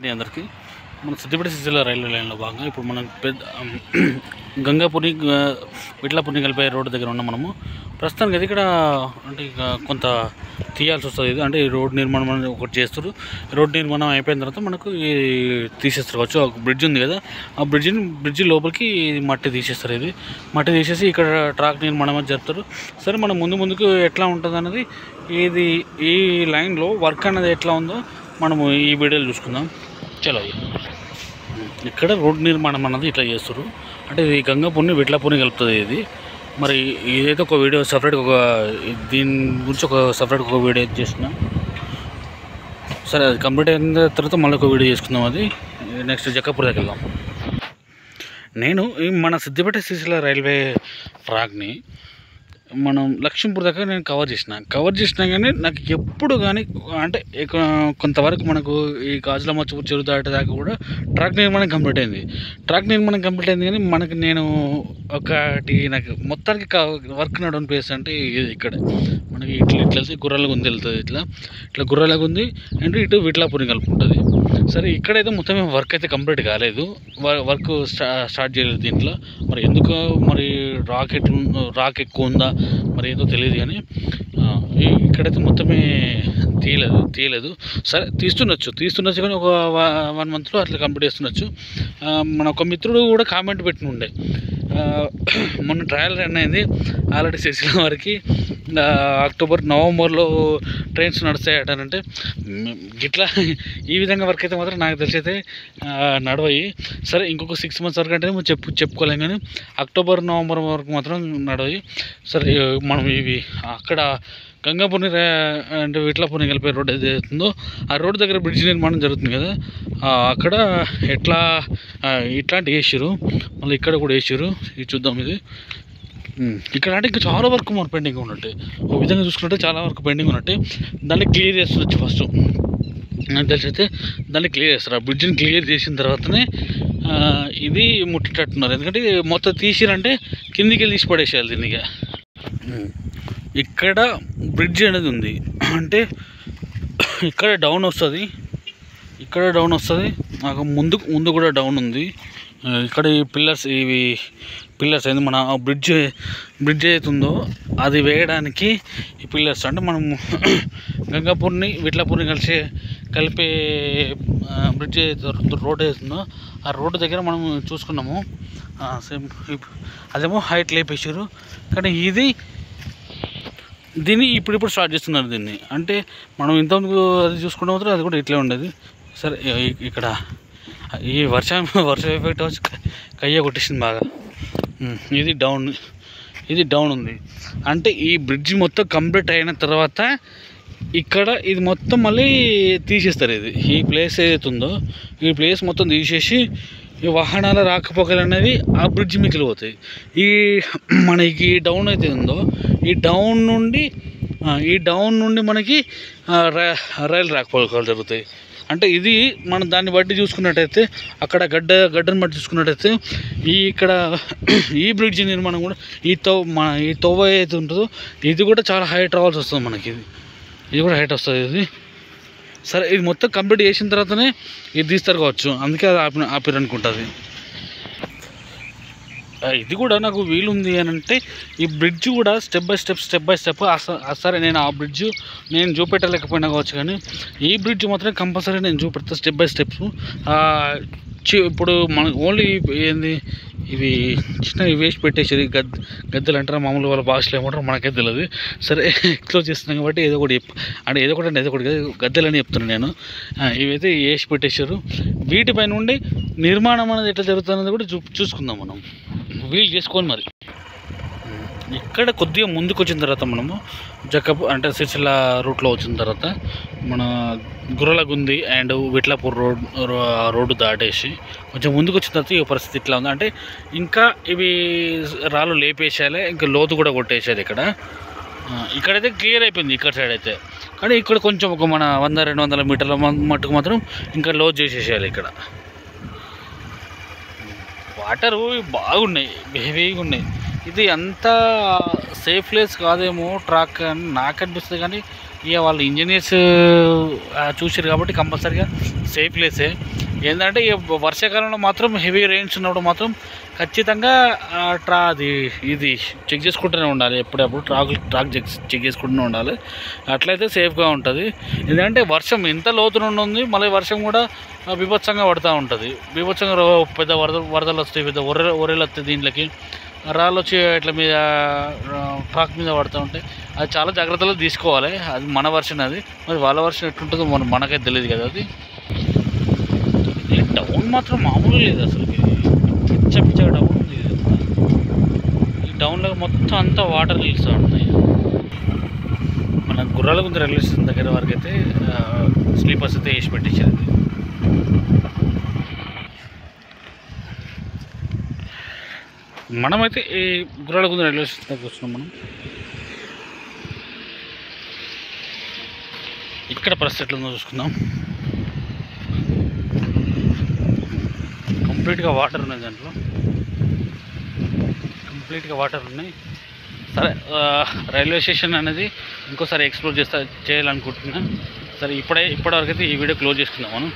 అండి అందరికీ. మన సిద్దిపేట జిల్లా రైల్వే లైన్లో భాగంగా ఇప్పుడు మనం గంగాపురి విట్లాపురిని కలిపే రోడ్డు దగ్గర ఉన్నాం మనము. ప్రస్తుతానికి అది ఇక్కడ అంటే ఇక కొంత తీయాల్సి వస్తుంది. ఇది అంటే ఈ రోడ్ నిర్మాణం అనేది ఒకటి చేస్తారు. రోడ్ నిర్మాణం అయిపోయిన తర్వాత మనకు ఈ తీసేస్తారు కావచ్చు. ఒక బ్రిడ్జ్ ఉంది కదా, ఆ బ్రిడ్జి లోపలికి మట్టి తీసేస్తారు. ఇది మట్టి తీసేసి ఇక్కడ ట్రాక్ నిర్మాణం అది జరుపుతారు. సరే, మనం ముందుకు ఎట్లా ఉంటుంది అన్నది, ఇది ఈ లైన్లో వర్క్ అనేది ఎట్లా ఉందో మనము ఈ వీడియోలో చూసుకుందాం. చలో, ఇక్కడ రోడ్ నిర్మాణం అన్నది ఇట్లా చేస్తారు. అంటే ఇది గంగాపురిని విట్లాపురిని కలుపుతుంది. ఇది మరి ఇదైతే ఒక వీడియో సపరేట్గా దీని గురించి సపరేట్గా వీడియో చేసిన. సరే, అది కంప్లీట్ అయిన తర్వాత మళ్ళీ ఒక వీడియో చేసుకుందాం. అది నెక్స్ట్ జక్కాపూర్ దగ్గర వెళ్దాం. నేను మన సిద్దిపేట సిసిల రైల్వే ట్రాక్ని మనం లక్ష్మీపూర్ దాకా నేను కవర్ చేసిన కానీ నాకు ఎప్పుడు కానీ అంటే కొంతవరకు మనకు ఈ గాజులమచ్చ చెరువు దాటి దాకా కూడా ట్రాక్ నిర్మాణం కంప్లీట్ అయింది. కానీ మనకి నేను నాకు మొత్తానికి వర్క్ నడవని ప్లేస్ అంటే ఇది ఇక్కడ మనకి ఇట్లా వెళ్తే గుర్రాలగుంది వెళ్తుంది. ఇట్లా గుర్రాలగుంది అంటే ఇటు విట్లాపురిని కలుపుకుంటుంది. సరే, ఇక్కడైతే మొత్తం వర్క్ అయితే కంప్లీట్ కాలేదు. వర్క్ స్టార్ట్ చేయలేదు దీంట్లో. మరి ఎందుకు, మరి రాక్ ఎక్కువ ఉందా మరి ఏదో తెలియదు. కానీ ఇక్కడైతే మొత్తమే తీయలేదు. సరే, తీస్తుండొచ్చు కానీ ఒక 1 మంత్లో అట్లా కంప్లీట్ చేస్తుండొచ్చు. మన ఒక మిత్రుడు కూడా కామెంట్ పెట్టిన ఉండే, మొన్న ట్రయల్ రన్ అయింది ఆల్రెడీ శ్రీశైలం వరకు నవంబర్లో ట్రైన్స్ నడుస్తాయటనంటే, ఇట్లా ఈ విధంగా వర్క్ అయితే మాత్రం నాకు తెలిసి అయితే నడవయి. సరే, ఇంకొక 6 మంత్స్ వరకు అంటే చెప్పుకోలేం కానీ నవంబర్ వరకు మాత్రం నడవయి. సరే, మనం ఇవి అక్కడ గంగాపురిని అంటే విట్లాపురిని కలిపే రోడ్ ఏది అవుతుందో ఆ రోడ్డు దగ్గర బ్రిడ్జ్ నిర్మాణం జరుగుతుంది కదా, అక్కడ ఇట్లాంటి వేసారు. మళ్ళీ ఇక్కడ కూడా వేసారు. ఇది చూద్దాం. ఇది ఇక్కడ అంటే ఇంకా చాలా వరకు మన పెండింగ్ ఉన్నట్టు, ఒక విధంగా చూసుకుంటే చాలా వరకు పెండింగ్ ఉన్నట్టు. దాన్ని క్లియర్ చేస్తుండొచ్చు. ఫస్ట్ నాకు తెలిసి అయితే దాన్ని క్లియర్ చేస్తారు. ఆ బ్రిడ్జిని క్లియర్ చేసిన తర్వాతనే ఇది ముట్టేటట్టున్నారు. ఎందుకంటే మొత్తం తీసిరంటే కిందికి వెళ్ళి తీసి పడేసేయాలి దీన్ని. ఇక్కడ బ్రిడ్జ్ అనేది ఉంది అంటే ఇక్కడ డౌన్ వస్తుంది, నాకు ముందు కూడా డౌన్ ఉంది. ఇక్కడ ఈ పిల్లర్స్ అయింది మన బ్రిడ్జ్ అవుతుందో అది వేయడానికి ఈ పిల్లర్స్ అంటే మనం గంగాపురిని విట్లాపురిని కలిపే బ్రిడ్జ్ రోడ్ అవుతుందో ఆ రోడ్డు దగ్గర మనం చూసుకున్నాము. సేమ్ అదేమో హైట్ లేపేసారు. కానీ దీన్ని ఇప్పుడు స్టార్ట్ చేస్తున్నారు. దీన్ని అంటే మనం ఇంతకుముందు అది చూసుకుంటే మాత్రం అది కూడా ఇట్లే ఉండేది. సరే, ఇక్కడ ఈ వర్షం ఎఫెక్ట్ వచ్చి కయ్య కొట్టేసింది బాగా. ఇది డౌన్ ఉంది అంటే ఈ బ్రిడ్జ్ మొత్తం కంప్లీట్ అయిన తర్వాత ఇక్కడ ఇది మొత్తం మళ్ళీ తీసేస్తారు. ఈ ప్లేస్ ఏదైతే ఉందో ఈ ప్లేస్ మొత్తం తీసేసి ఈ వాహనాల రాకపోకలు అనేవి ఆ బ్రిడ్జ్ మీకు పోతాయి. మనకి డౌన్ అయితే ఉందో ఈ డౌన్ నుండి మనకి రైలు రాకపోకలు జరుగుతాయి. అంటే ఇది మనం దాన్ని బట్టి చూసుకున్నట్టయితే అక్కడ గడ్డను బట్టి చూసుకున్నట్టయితే ఇక్కడ ఈ బ్రిడ్జ్ నిర్మాణం కూడా ఈ తోవ ఏదైతే ఉంటుందో ఇది కూడా చాలా హైట్ రావాల్సి వస్తుంది. మనకి ఇది కూడా హైట్ వస్తుంది. సరే, ఇది మొత్తం కంప్లీట్ చేసిన తర్వాతనే ఇది తీస్తారు కావచ్చు, అందుకే అది ఆపిరు అనుకుంటుంది. ఇది కూడా నాకు వీలుంది అని అంటే ఈ బ్రిడ్జ్ కూడా స్టెప్ బై స్టెప్ సరే, నేను ఆ బ్రిడ్జ్ నేను చూపెట్టలేకపోయినా కావచ్చు కానీ ఈ బ్రిడ్జ్ మాత్రం కంపల్సరీ నేను చూపెడతాను స్టెప్ బై స్టెప్స్. ఇప్పుడు మన ఓన్లీ ఏంది ఇవి చిన్న వేస్ట్ పెట్టేసి గద్దెలు అంటారా, మామూలు వాళ్ళ భాషలో ఏమంటారు మనకే తెలియదు. సరే, ఎక్స్ప్లోర్ చేస్తున్నాం కాబట్టి ఏదో ఒకటి గద్దెలని చెప్తున్నాను నేను. ఇవైతే వేసి పెట్టేశారు. వీటిపై నుండి నిర్మాణం అనేది ఎట్లా జరుగుతున్నది కూడా చూసుకుందాం మనం వీలు చేసుకొని. మరి ఇక్కడ కొద్దిగా ముందుకు వచ్చిన తర్వాత మనము అంటే సిరిసిల్ల రూట్లో వచ్చిన తర్వాత మన గుర్రలగుంది అండ్ విట్లాపూర్ రోడ్డు దాటేసి కొంచెం ముందుకు వచ్చిన తర్వాత ఈ పరిస్థితి ఇట్లా ఉంది. అంటే ఇంకా ఇవి రాళ్ళు లేపేసేయాలి, ఇంకా లోతు కూడా కొట్టేసేది. ఇక్కడైతే క్లియర్ అయిపోయింది ఇక్కడ సైడ్ అయితే. కానీ ఇక్కడ కొంచెం ఒక మన 100-200 మీటర్ల మట్టుకు మాత్రం ఇంకా లోతు చేసేసేయాలి. ఇక్కడ వాటరు బాగున్నాయి, హెవీగా ఉన్నాయి. ఇది అంత సేఫ్ ప్లేస్ కాదేమో ట్రాక్ అని నాకు అనిపిస్తుంది. కానీ ఇక వాళ్ళు ఇంజనీర్స్ చూసారు కాబట్టి కంపల్సరీగా సేఫ్ ప్లేసే. ఏంటంటే ఈ వర్షాకాలంలో మాత్రం హెవీ రెయిన్స్ ఉన్నప్పుడు మాత్రం ఖచ్చితంగా ఇది చెక్ చేసుకుంటూనే ఉండాలి. ఎప్పుడప్పుడు ట్రాక్ చెక్ చేసుకుంటూనే ఉండాలి. అట్లయితే సేఫ్గా ఉంటుంది. ఎందుకంటే వర్షం ఎంత లోతున ఉంది, మళ్ళీ వర్షం కూడా బీభత్సంగా పడుతూ ఉంటుంది. బీభత్సంగా పెద్ద వరదలు వస్తాయి, పెద్ద ఒర్రెలు వస్తాయి, దీంట్లోకి రాళ్ళు వచ్చి ఇట్ల మీద ట్రాక్ మీద పడుతూ ఉంటాయి. అది చాలా జాగ్రత్తలు తీసుకోవాలి. అది మన వర్షన్, అది మరి వాళ్ళ వర్షన్ ఎట్లుంటుందో మనకైతే తెలియదు కదా. అది డౌన్ మాత్రం మామూలు లేదు అసలు, పిచ్చగా డౌన్ ఉంది. ఈ డౌన్లో మొత్తం అంతా వాటర్ నిలుస్తూ ఉంటాయి. మన గుర్రాలగుంద రైల్వే స్టేషన్ దగ్గర వరకు అయితే స్లీపర్స్ అయితే వేసి పెట్టించారు. మనమైతే ఈ గుర్రాలగుంద రైల్వే స్టేషన్ దగ్గర వస్తున్నాం. మనం ఇక్కడ పరిస్థితి ఎట్లుందో చూసుకుందాం. కంప్లీట్గా వాటర్ ఉన్నాయి, దాంట్లో కంప్లీట్గా వాటర్ ఉన్నాయి. సరే, రైల్వే స్టేషన్ అనేది ఇంకోసారి ఎక్స్ప్లోర్ చేయాలనుకుంటున్నా. సరే, ఇప్పటివరకు అయితే ఈ వీడియో క్లోజ్ చేసుకుందాం మనం.